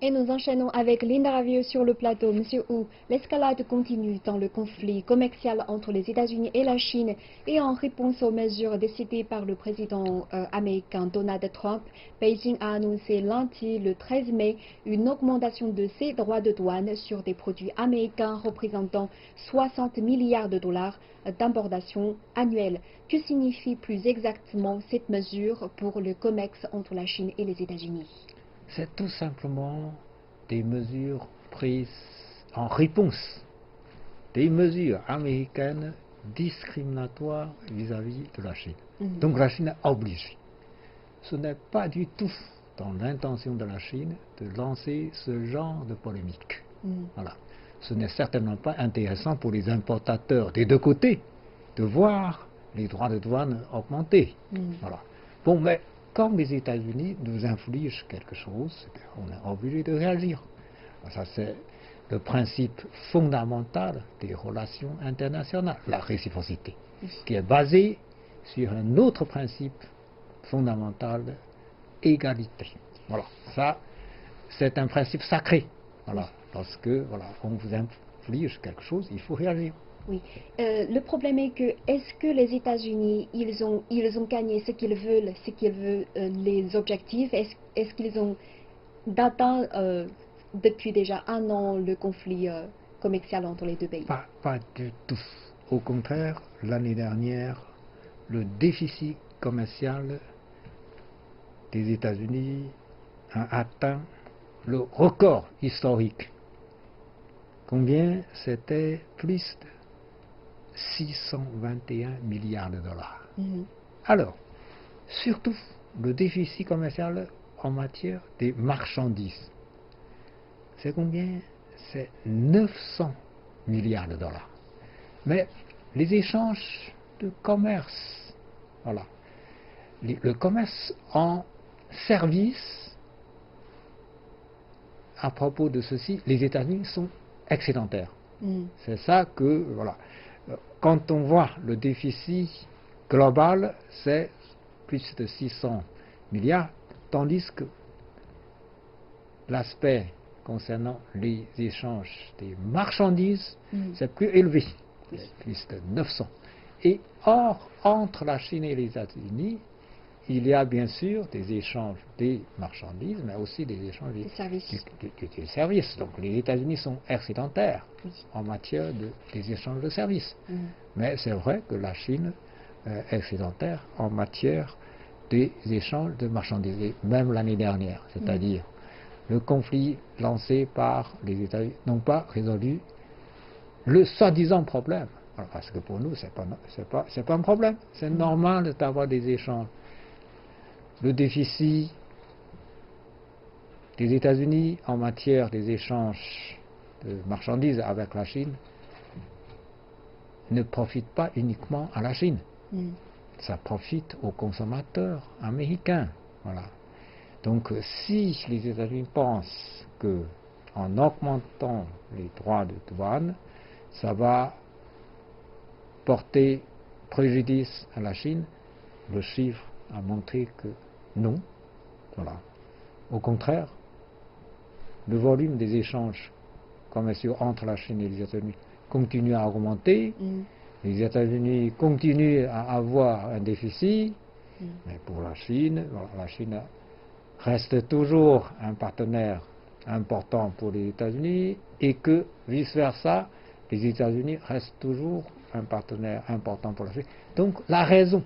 Et nous enchaînons avec l'interview sur le plateau. Monsieur Hu, l'escalade continue dans le conflit commercial entre les États-Unis et la Chine et en réponse aux mesures décidées par le président américain Donald Trump, Beijing a annoncé lundi le 13 mai une augmentation de ses droits de douane sur des produits américains représentant 60 milliards de dollars d'importation annuelle. Que signifie plus exactement cette mesure pour le commerce entre la Chine et les États-Unis? C'est tout simplement des mesures prises en réponse, des mesures américaines discriminatoires vis-à-vis de la Chine. Donc la Chine est obligée. Ce n'est pas du tout dans l'intention de la Chine de lancer ce genre de polémique. Voilà. Ce n'est certainement pas intéressant pour les importateurs des deux côtés de voir les droits de douane augmenter. Voilà. Bon, mais comme les États-Unis nous infligent quelque chose, on est obligé de réagir. Ça, c'est le principe fondamental des relations internationales, la réciprocité, qui est basé sur un autre principe fondamental, égalité. Voilà. Ça, c'est un principe sacré. Voilà. Lorsque on vous inflige quelque chose, il faut réagir. Oui. Le problème est que, est-ce que les États-Unis, ils ont gagné ce qu'ils veulent, les objectifs, est-ce qu'ils ont atteint depuis déjà un an le conflit commercial entre les deux pays? Pas du tout. Au contraire, l'année dernière, le déficit commercial des États-Unis a atteint le record historique. Combien? C'était plus de 621 milliards de dollars. Alors, surtout, le déficit commercial en matière des marchandises, c'est combien? C'est 900 milliards de dollars. Mais les échanges de commerce, voilà, le commerce en services, à propos de ceci, les États-Unis sont excédentaires. C'est ça que, voilà. Quand on voit le déficit global, c'est plus de 600 milliards, tandis que l'aspect concernant les échanges des marchandises, c'est plus élevé, plus de 900. Et or, entre la Chine et les États-Unis, il y a bien sûr des échanges des marchandises, mais aussi des échanges des services. Donc les États-Unis sont excédentaires en matière des échanges de services. Mais c'est vrai que la Chine est excédentaire en matière des échanges de marchandises. Et même l'année dernière, c'est-à-dire le conflit lancé par les États-Unis n'ont pas résolu le soi-disant problème. Alors, parce que pour nous, c'est pas un problème. C'est normal d'avoir des échanges. Le déficit des États-Unis en matière des échanges de marchandises avec la Chine ne profite pas uniquement à la Chine. Ça profite aux consommateurs américains. Voilà. Donc si les États-Unis pensent que en augmentant les droits de douane, ça va porter préjudice à la Chine, le chiffre a montré que non. Voilà. Au contraire, le volume des échanges commerciaux entre la Chine et les États-Unis continue à augmenter. Les États-Unis continuent à avoir un déficit, mais pour la Chine reste toujours un partenaire important pour les États-Unis et que vice-versa, les États-Unis restent toujours un partenaire important pour la Chine. Donc la raison,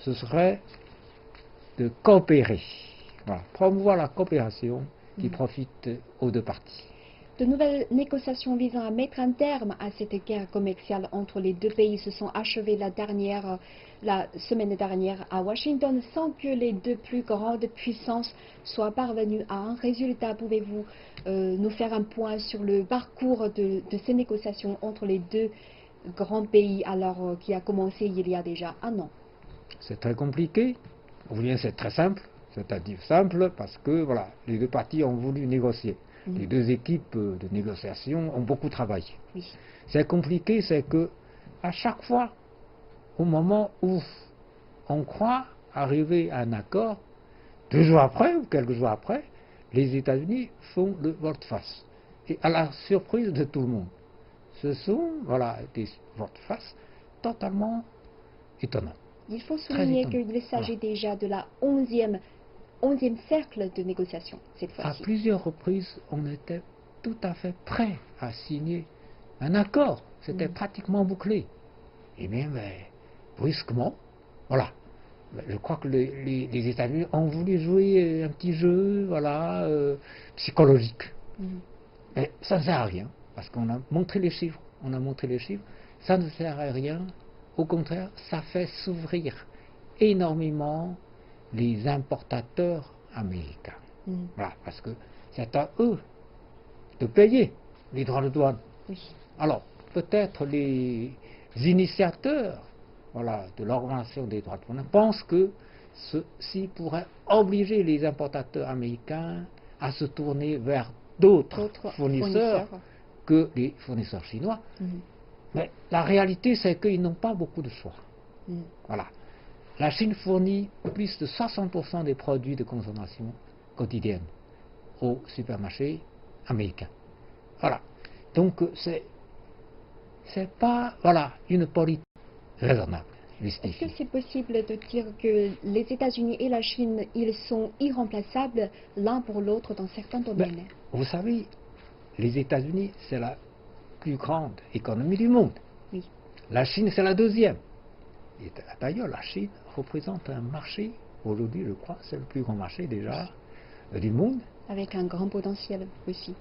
ce serait de coopérer, voilà, promouvoir la coopération qui profite aux deux parties. De nouvelles négociations visant à mettre un terme à cette guerre commerciale entre les deux pays se sont achevées la semaine dernière à Washington sans que les deux plus grandes puissances soient parvenues à un résultat. Pouvez-vous nous faire un point sur le parcours de ces négociations entre les deux grands pays qui a commencé il y a déjà un an? C'est très compliqué, ou bien c'est très simple, c'est-à-dire simple parce que voilà, les deux parties ont voulu négocier. Les deux équipes de négociation ont beaucoup travaillé. C'est compliqué, c'est que à chaque fois, au moment où on croit arriver à un accord, 2 jours après ou quelques jours après, les États-Unis font le volte-face. Et à la surprise de tout le monde, ce sont voilà, des volte-face totalement étonnants. Il faut souligner qu'il s'agit déjà de la 11e cercle de négociation cette fois-ci. À plusieurs reprises, on était tout à fait prêt à signer un accord. C'était pratiquement bouclé. Et bien, brusquement, voilà. Je crois que les États-Unis ont voulu jouer un petit jeu, voilà, psychologique. Mais ça ne sert à rien, parce qu'on a montré les chiffres. Ça ne sert à rien. Au contraire, ça fait s'ouvrir énormément les importateurs américains. Voilà, parce que c'est à eux de payer les droits de douane. Oui. Alors, peut-être les initiateurs voilà, de l'augmentation des droits de douane pensent que ceci pourrait obliger les importateurs américains à se tourner vers d'autres fournisseurs que les fournisseurs chinois. Mais la réalité, c'est qu'ils n'ont pas beaucoup de choix. Voilà. La Chine fournit plus de 60% des produits de consommation quotidienne aux supermarchés américains. Voilà. Donc, c'est pas voilà, une politique raisonnable. Est-ce que c'est possible de dire que les États-Unis et la Chine, ils sont irremplaçables l'un pour l'autre dans certains domaines? Vous savez, les États-Unis, c'est la plus grande économie du monde. Oui. La Chine, c'est la deuxième. Et d'ailleurs, la Chine représente un marché, aujourd'hui, je crois, c'est le plus grand marché déjà du monde. Avec un grand potentiel aussi.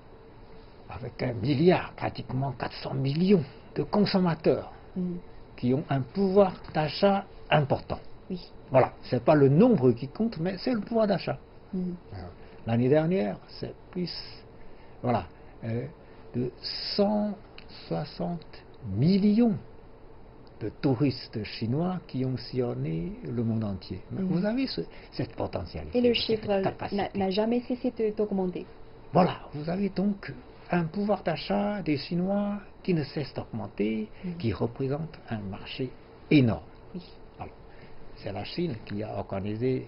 Avec 1 milliard, pratiquement 400 millions de consommateurs qui ont un pouvoir d'achat important. Oui. Voilà, c'est pas le nombre qui compte, mais c'est le pouvoir d'achat. L'année dernière, c'est plus, voilà, de 160 millions de touristes chinois qui ont sillonné le monde entier. Vous avez cette potentialité. Et le chiffre n'a jamais cessé d'augmenter. Voilà, vous avez donc un pouvoir d'achat des Chinois qui ne cesse d'augmenter, qui représente un marché énorme. Alors, c'est la Chine qui a organisé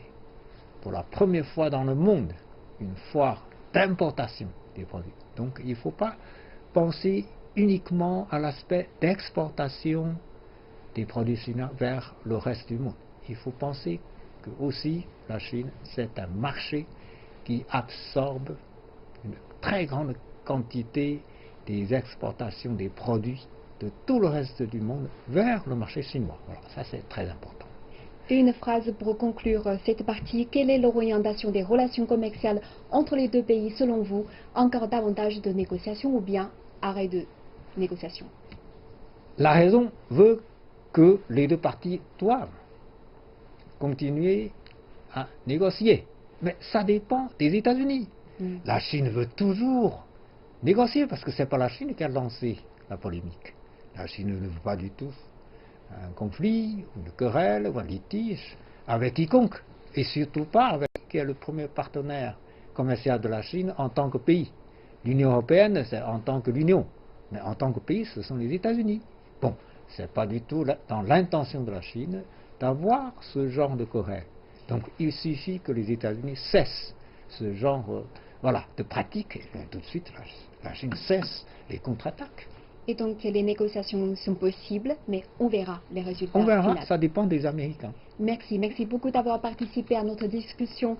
pour la première fois dans le monde une foire d'importation des produits. Donc il ne faut pas penser uniquement à l'aspect d'exportation des produits chinois vers le reste du monde. Il faut penser que aussi la Chine, c'est un marché qui absorbe une très grande quantité des exportations des produits de tout le reste du monde vers le marché chinois. Voilà, ça c'est très important. Une phrase pour conclure cette partie. Quelle est l'orientation des relations commerciales entre les deux pays selon vous? Encore davantage de négociations ou bien arrêt de négociations? La raison veut que les deux parties doivent continuer à négocier. Mais ça dépend des États-Unis. La Chine veut toujours négocier parce que ce n'est pas la Chine qui a lancé la polémique. La Chine ne veut pas du tout un conflit, ou une querelle, ou un litige avec quiconque. Et surtout pas avec qui est le premier partenaire commercial de la Chine en tant que pays. L'Union européenne, c'est en tant que l'Union. Mais en tant que pays, ce sont les États-Unis. Bon, ce n'est pas du tout dans l'intention de la Chine d'avoir ce genre de querelle. Donc il suffit que les États-Unis cessent ce genre de pratique, et tout de suite la Chine cesse les contre-attaques. Et donc les négociations sont possibles, mais on verra les résultats. On verra, ça dépend des Américains. Merci beaucoup d'avoir participé à notre discussion.